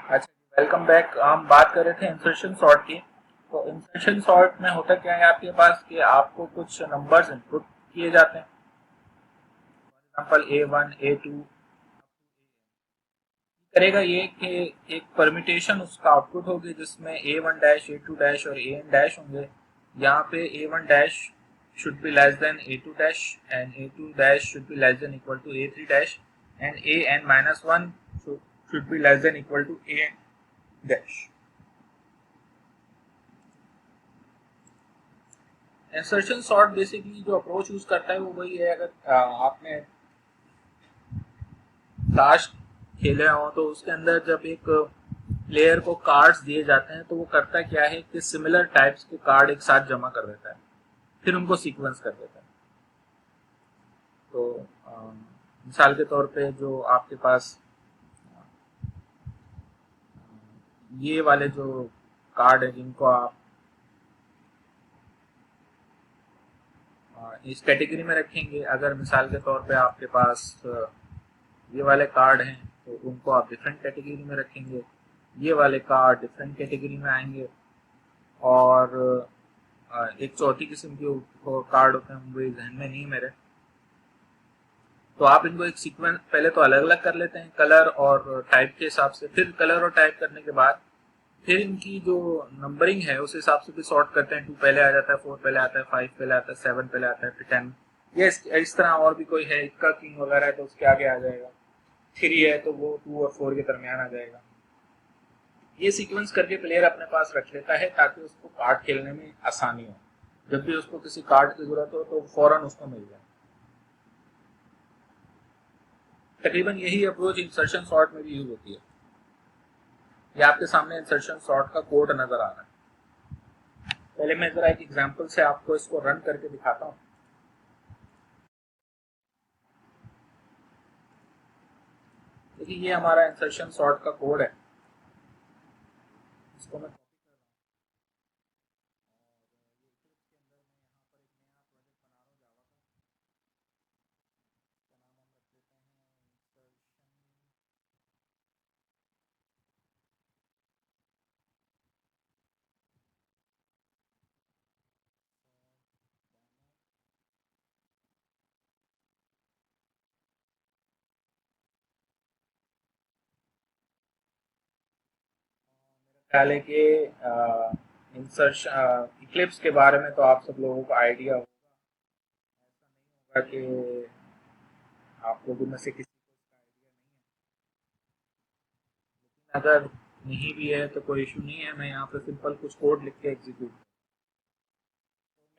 अच्छा, welcome back. हम बात कर रहे थे इंसर्शन सॉर्ट की। तो इंसर्शन सॉर्ट में होता क्या है आपके पास कि आपको कुछ नंबर्स इनपुट किए जाते हैं। फॉर एग्जांपल A1 A2 करेगा ये कि एक परम्यूटेशन उसका आउटपुट होगी जिसमें A1 डैश A2 डैश और AN डैश होंगे। यहाँ पे A1 dash should be less than A2 dash and A2 dash should be less than equal to A3 dash and AN minus 1 should be less than equal to AN dash। Insertion sort basically जो approach use करता है वो वही है। अगर आपने ताश खेले हो तो उसके अंदर जब एक प्लेयर को कार्ड्स दिए जाते हैं तो वो करता क्या है कि सिमिलर टाइप्स के कार्ड एक साथ जमा कर देता है, फिर उनको सीक्वेंस कर देता है। तो मिसाल के तौर पे जो आपके पास ये वाले जो कार्ड है जिनको आप इस कैटेगरी में रखेंगे, अगर मिसाल के तौर पे आपके पास ये वाले कार्ड हैं तो उनको आप डिफरेंट कैटेगरी में रखेंगे, ये वाले कार्ड डिफरेंट कैटेगरी में आएंगे। और एक चौथी किस्म के कार्ड होते हैं, वो जहन में नहीं मेरे। तो आप इनको एक सीक्वेंस पहले तो अलग अलग कर लेते हैं कलर और टाइप के हिसाब से, फिर कलर और टाइप करने के बाद फिर इनकी जो नंबरिंग है उस हिसाब से भी सॉर्ट करते हैं। 2 पहले आ जाता है, 4 पहले आता है, 5 पहले आता है, 7 पहले आता है, फिर 10। ये इस तरह और भी कोई है, इक्का किंग वगैरह है तो उसके आगे आ जाएगा। 3 है तो वो 2 और 4 के दरमियान आ जाएगा। ये सीक्वेंस करके प्लेयर अपने पास रख लेता है ताकि उसको कार्ड खेलने में आसानी हो। जब भी उसको किसी कार्ड की जरूरत हो तो फौरन उसको मिल जाए। तकरीबन यही अप्रोच इंसर्शन सॉर्ट में भी यूज होती है। ये आपके सामने इंसर्शन सॉर्ट का कोड नजर आ रहा है। पहले मैं जरा एक एग्जांपल से आपको इसको रन करके दिखाता हूँ। देखिए ये हमारा इंसर्शन सॉर्ट का कोड है। इसको मैं ख्याल है कि इंसर्शन इक्लिप्स के बारे में तो आप सब लोगों को आइडिया होगा कि आप लोगों में से किसी को अगर नहीं भी है तो कोई इशू नहीं है। मैं यहाँ पे सिंपल कुछ कोड लिख के एग्जीक्यूट,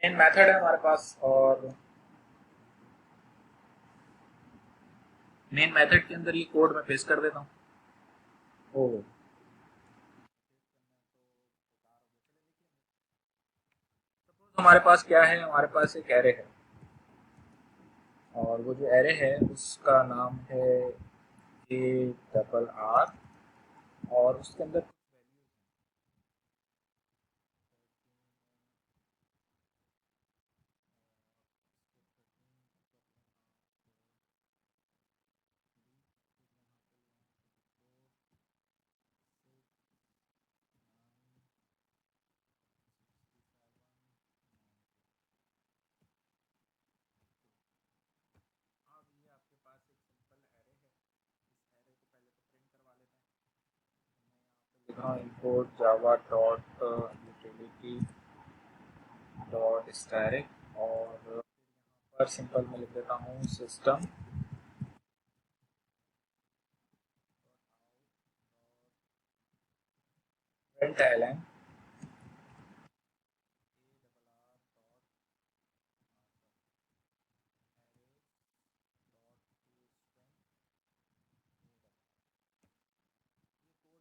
मेन मेथड है हमारे पास, और मेन मेथड के अंदर ये कोड मैं पेस्ट कर देता हूँ। ओ, हमारे पास क्या है, हमारे पास एक एरे है और वो जो एरे है उसका नाम है ARR और उसके अंदर import java dot utility dot static और पर सिंपल में लिख देता हूँ सिस्टम println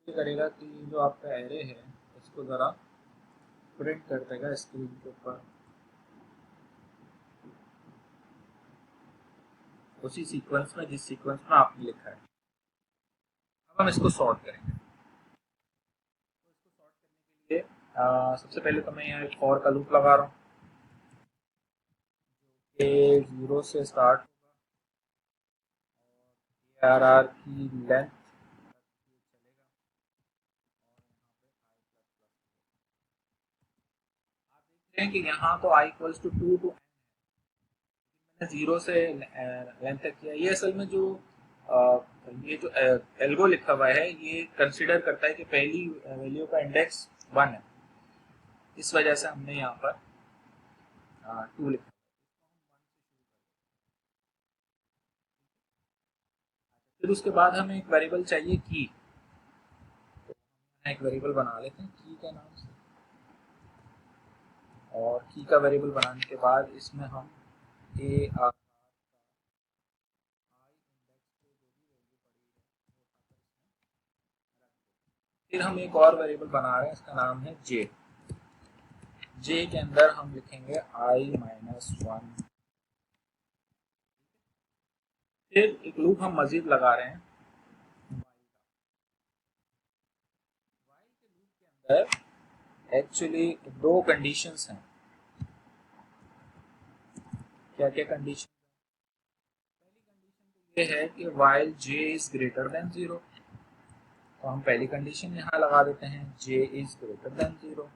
ये करेगा कि जो आपका एरे है उसको ज़रा प्रिंट कर देगा स्क्रीन के ऊपर उसी सीक्वेंस में जिस सीक्वेंस में आपने लिखा है। अब हम इसको सॉर्ट करेंगे। ये सबसे पहले तो मैं यहाँ एक फॉर का लूप लगा रहा हूँ कि 0 से स्टार्ट ARR की लेंथ हैं कि यहाँ तो i इक्वल्स टू 2 टू मैंने 0 से लेंथ तक किया। ये असल में जो ये जो एल्गो लिखा हुआ है ये कंसिडर करता है कि पहली वैल्यू का इंडेक्स 1 है, इस वजह से हमने यहाँ पर 2 लिखा। फिर उसके बाद हमें एक वेरिएबल चाहिए की, तो एक वेरिएबल बना लेते हैं की के नाम से, और की का वेरिएबल बनाने के बाद इसमें हम ए आर फिर हम एक और वेरिएबल बना रहे हैं, इसका नाम है जे। जे के अंदर हम लिखेंगे i-1। फिर एक लूप हम मजीद लगा रहे हैं अंदर। एक्चुअली दो कंडीशंस हैं। क्या क्या कंडीशन? पहली कंडीशन ये है कि while j is greater than 0, तो हम पहली कंडीशन यहाँ लगा देते हैं j is greater than 0।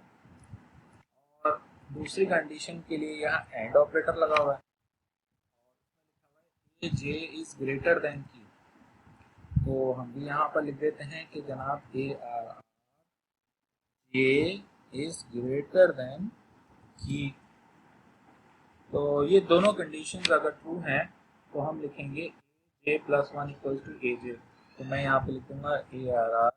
और दूसरी कंडीशन के लिए यहाँ एंड ऑपरेटर लगा हुआ है, j is greater than की, तो हम भी यहाँ पर लिख देते हैं कि जनाब j is greater than की। तो ये दोनों कंडीशंस अगर ट्रू हैं तो हम लिखेंगे j प्लस 1 इक्वल टू ए जे। तो मैं यहाँ पे लिखूंगा ए आर आर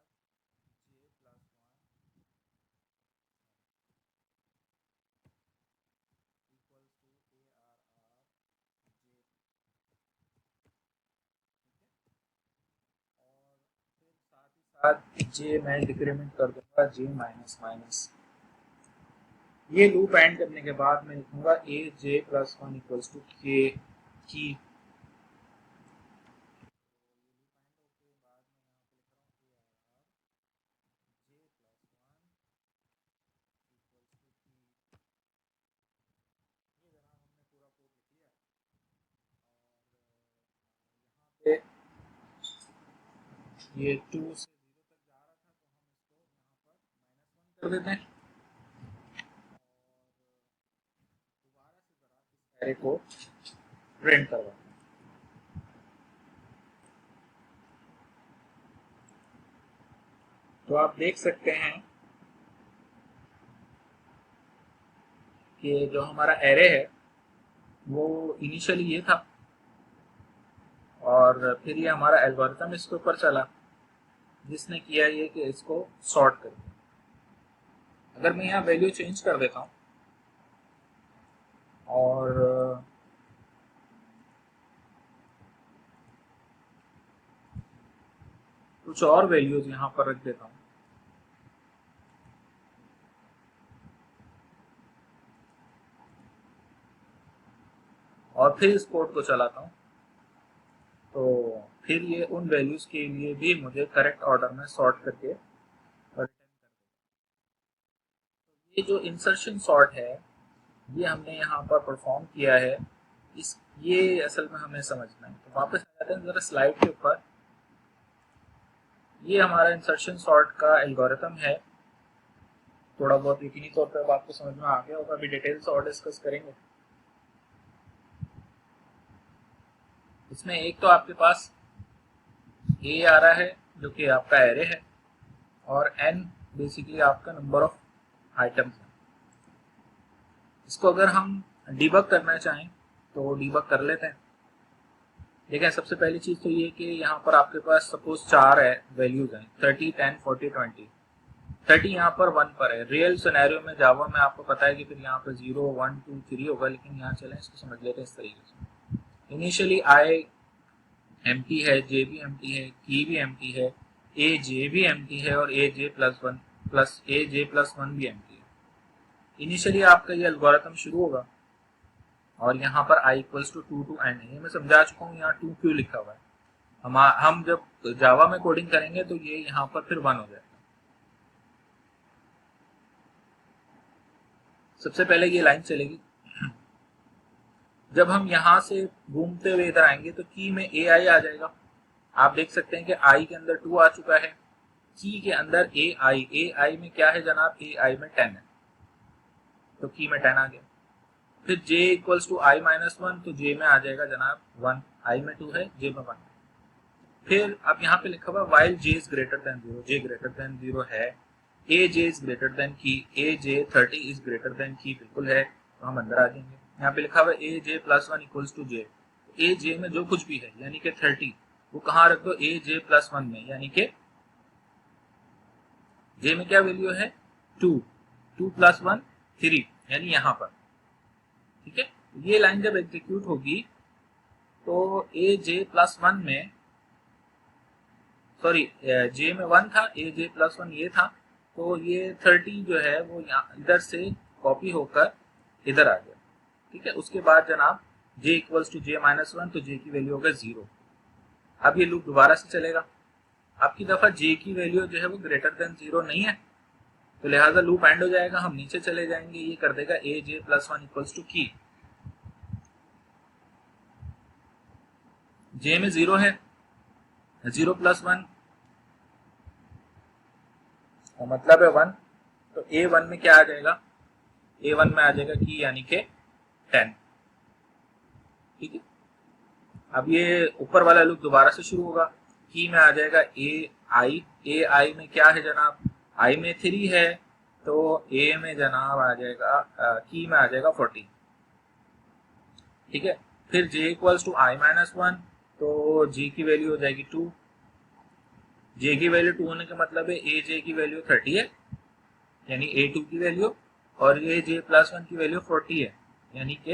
साथ जे मैं डिक्रीमेंट कर दूंगा जे माइनस माइनस। ये लूप एंड करने के बाद मैं लिखूंगा ए जे प्लस 1 इक्वल्स टू के की। ये 2 से 0 तक जा रहा था तो हम इसको यहाँ पर -1 कर देते हैं। दोबारा से जरा इस एरे को प्रिंट करवाते हैं। तो आप देख सकते हैं कि जो हमारा एरे है वो इनिशियली ये था, और फिर ये हमारा एल्गोरिथम इसके ऊपर चला जिसने किया ये कि इसको सॉर्ट कर दिया। अगर मैं यहाँ वैल्यू चेंज कर देता हूँ और कुछ और वैल्यूज यहाँ पर रख देता हूँ, और फिर इस कोड को चलाता हूँ, तो फिर ये उन वैल्यूज के लिए भी मुझे करेक्ट ऑर्डर में सॉर्ट करके रिटर्न कर देगा। ये जो इंसर्शन सॉर्ट है ये हमने यहाँ पर परफॉर्म किया है, इस ये असल में हमें समझना है। तो वापस आ जाते हैं जरा स्लाइड के ऊपर। ये हमारा इंसर्शन सॉर्ट का एल्गोरिथम है। थोड़ा बहुत यकीनी तौर पर अब आपको समझ में आ गया होगा, अभी डिटेल से और डिस्कस करेंगे। इसमें एक तो आपके पास ए आ रहा है जो कि आपका एरे है, और एन बेसिकली आपका नंबर ऑफ आइटम्स है। इसको अगर हम डिबग करना चाहें तो डिबग कर लेते हैं। देखें, सबसे पहली चीज तो ये कि यहाँ पर आपके पास सपोज 4 है वैल्यूज हैं 30, 10, 40, 20। 30 यहाँ पर 1 पर है। रियल सिनेरियो में जावा में आपको पता है कि फिर यहाँ पर 0, 1, 2, 3 होगा, लेकिन यहाँ चलें इसको समझ लेते हैं इस तरीके से। इनिशियली आई एम्प्टी है, जे भी एम्प्टी है, की भी एम्प्टी है, ए जे भी एम्प्टी है, और ए जे प्लस 1 प्लस ए जे प्लस 1 भी एम्प्टी है। इनिशियली आपका ये एल्गोरिथम शुरू होगा और यहाँ पर i equals to 2 to n है। ये मैं समझा चुका हूँ यहाँ 2 क्यों लिखा हुआ है। हम जब जावा में कोडिंग करेंगे तो ये यहाँ पर फिर 1 हो जाएगा। सबसे पहले ये लाइन चलेगी, जब हम यहाँ से घूमते हुए इधर आएंगे तो की में ए आई आ जाएगा। आप देख सकते हैं कि आई के अंदर 2 आ चुका है, की के अंदर ए आई में क्या है जनाब, ए आई में 10 है। तो की में 10 आ गया। फिर j equals to i minus 1, तो j में आ जाएगा जनाब 1, i में 2 है, j में 1। फिर अब यहाँ पे लिखा हुआ while j is greater than 0, j greater than 0 है, aj is greater than key, aj 30 is greater than key बिल्कुल है, तो हम अंदर आ जाएंगे। यहाँ पे लिखा हुआ aj plus 1 equals to j, aj में जो कुछ भी है यानी कि 30 वो कहाँ रख दो, aj प्लस 1 में, यानी कि j में क्या वैल्यू है 2, 2 प्लस 1 3, यानी यहाँ पर। ठीक है, ये लाइन जब एग्जीक्यूट होगी तो aj प्लस 1 में, सॉरी j में 1 था, aj प्लस 1 ये था, तो ये 30 जो है वो यहाँ इधर से कॉपी होकर इधर आ गया। ठीक है, उसके बाद जनाब j equals to j minus 1, तो j की वैल्यू होगा 0। अब ये लूप दोबारा से चलेगा, अब की दफा j की वैल्यू जो है वो ग्रेटर देन 0 नहीं है, तो लिहाजा लूप एंड हो जाएगा, हम नीचे चले जाएंगे, ये कर देगा aj प्लस 1 इक्वल्स टू की, j में 0 है, 0 प्लस 1 मतलब है 1, तो a1 में क्या आ जाएगा, a1 में आ जाएगा की यानी के 10। ठीक है, अब ये ऊपर वाला लूप दोबारा से शुरू होगा, की में आ जाएगा ai में क्या है जनाब, i में 3 है, तो a में जनाब आ जाएगा की में आ जाएगा 40। ठीक है, फिर j equals to i minus 1, तो j की वैल्यू हो जाएगी 2, j की वैल्यू 2 होने का मतलब है aj की वैल्यू 30 है यानी a2 की वैल्यू, और ये j प्लस 1 की वैल्यू 40 है यानी कि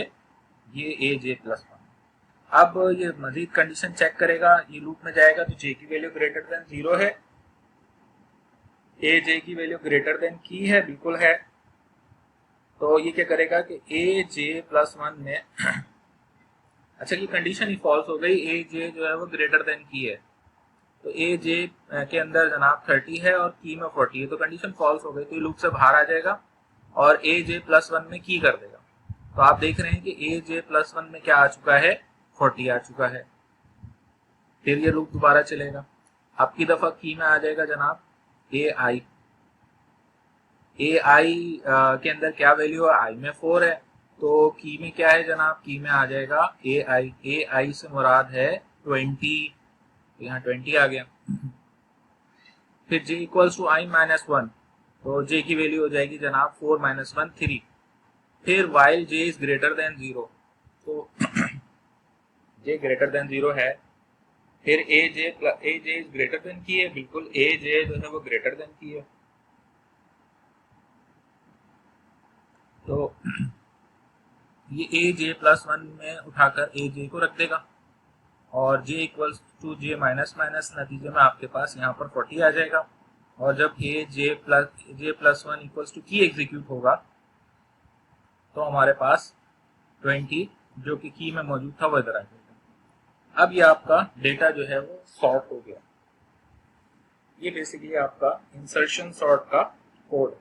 ये aj प्लस 1। अब ये मजीद कंडीशन चेक करेगा, ये लूप में जाएगा तो j की वैल्यू ग्रेटर देन 0 है, aj की वैल्यू ग्रेटर देन की है, बिल्कुल है, तो ये क्या करेगा कि aj प्लस 1 में अच्छा ये कंडीशन ही फॉल्स हो गई, aj जो है वो ग्रेटर देन की है, तो aj के अंदर जनाब 30 है और की में 40 है, तो कंडीशन फॉल्स हो गई, तो ये लूप से बाहर आ जाएगा और aj प्लस 1 में की कर देगा। तो आप देख रहे हैं कि aj प्लस 1 में क्या आ चुका है, 40 आ चुका है। फिर ये लूप दोबारा चलेगा, अब की दफा की में आ जाएगा जनाब ai के अंदर क्या वैल्यू है, i में 4 है, तो की में क्या है जनाब, की में आ जाएगा ai से मुराद है 20, यहाँ 20 आ गया। फिर j equals to i minus 1, तो j की वैल्यू हो जाएगी जनाब 4 माइनस 1 3। फिर while j is greater than 0, तो j ग्रेटर देन 0 है, फिर aj इज ग्रेटर देन की है, बिल्कुल aj जो है वो ग्रेटर देन की है, तो ये aj प्लस 1 में उठाकर aj को रख देगा और j equals to j minus minus, नतीजे में आपके पास यहाँ पर 40 आ जाएगा, और जब j प्लस 1 इक्वल्स टू की एग्जीक्यूट होगा तो हमारे पास 20 जो कि की में मौजूद था वो इधर आ जाएगा। अब ये आपका डेटा जो है वो सॉर्ट हो गया। ये बेसिकली आपका इंसर्शन सॉर्ट का कोड है।